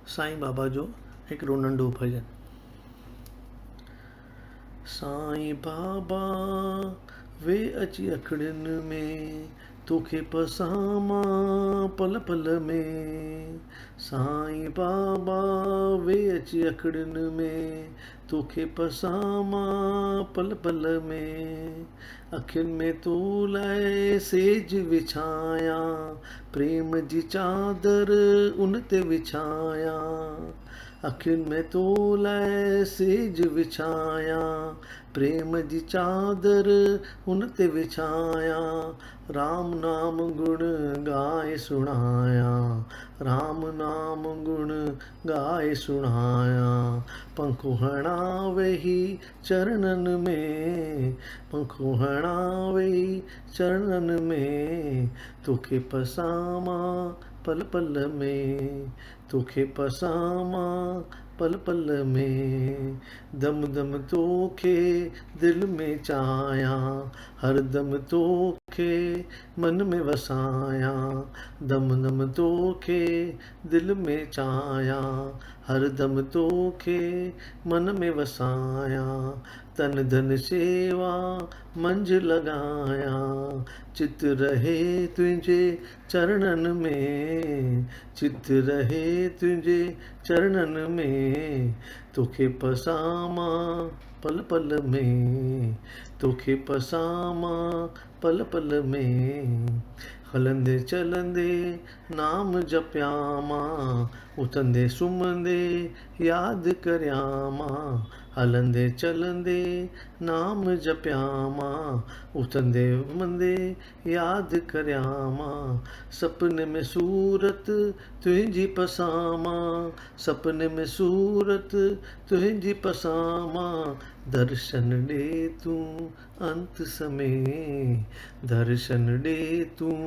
साईं बाबा जो हिकिड़ो नंढो भॼन। साईं बाबा वे अची अखड़ियुनि में तोखे पसामां पल पल में। साईं बाबा वे अची अखड़ियुनि में तोखे पसामां पल पल में। अखियुनि में तो लाइ सेज विछायां, प्रेम जी चादर उन ते विछायां। अखियुनि में तो लाइ सेज विछायां, प्रेम जी चादर उन ते विछायां। राम नाम गुण गाए सुणायां, राम नाम गुण गाए सुणायां। पंखु हणा वेही चरणनि में, पंखु हणा वेही चरणनि में। तोखे पसामां पल पल में, तोखे पसामां पल पल में। दम दम तोखे दिल में चाहियां, हर दम तोखे मन में वसायां। दम दम तोखे दिल में चाहियां, हर दम तोखे मन में वसायां। तन धन सेवा मंझ लॻायां, चित रहे तुंहिंजे चरणनि में, चित रहे तुंहिंजे चरणनि में। तोखे पसामां पल पल में, तोखे पसामां पल पल में। हलंदे चलंदे नाम जपियां मां, उथंदे सुम्हंदे यादि करियां मां। हलंदे चलंदे नाम जपियां मां, उथंदे सुम्हंदे यादि करियां मां। सपने में सूरत तुंहिंजी पसामां, सपने में सूरत तुंहिंजी पसामां। दर्शन ॾे तूं अंत समय, दर्शन ॾे तूं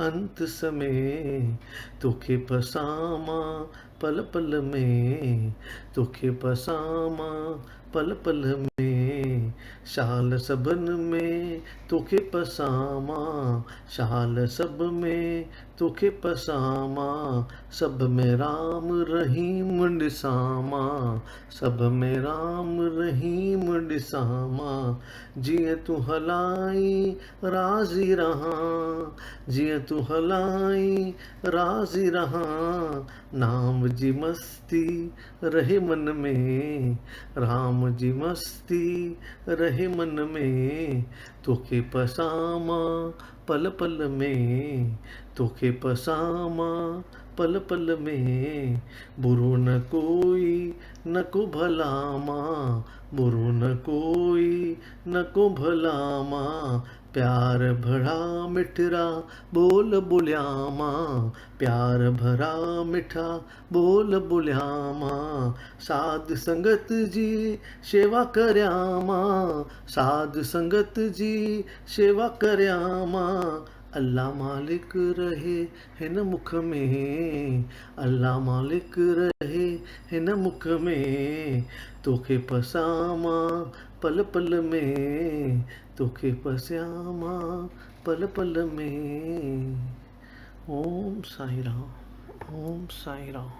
अंत समय। तोखे पसामां पल पल में, तोखे पसामां पल पल में। शाल सभनि में तोखे पसामां, शाल सभ में तोखे पसामां। सभ में राम रहीम ॾिसां मां, सभ में राम रहीम ॾिसां मां। जीअं तूं हलाई राज़ी रहां, जीअं तूं हलाई राज़ी रहां। नाम जी मस्ती रहे मन में, राम जी मस्ती रहे मन में। तोखे पसामां पल पल में, तोखे पसामां पल पल में। बुरो न कोई न को भला मां, बुरो न कोई न को भला मां। प्यार भरा मिठड़ा बोल ॿोलियां मां, प्यार भरा मिठा बोल ॿोलियां मां। साध संगत जी शेवा करियां मां, साध संगत जी शेवा करियां मां। अल्लाह मालिक रहे हिन मुख में, अल्लाह मालिक रहे हिन मुख में। तोखे पसामां पल पल में, तोखे पसामां पल पल में। ओम साईं राम, ओम साईं राम।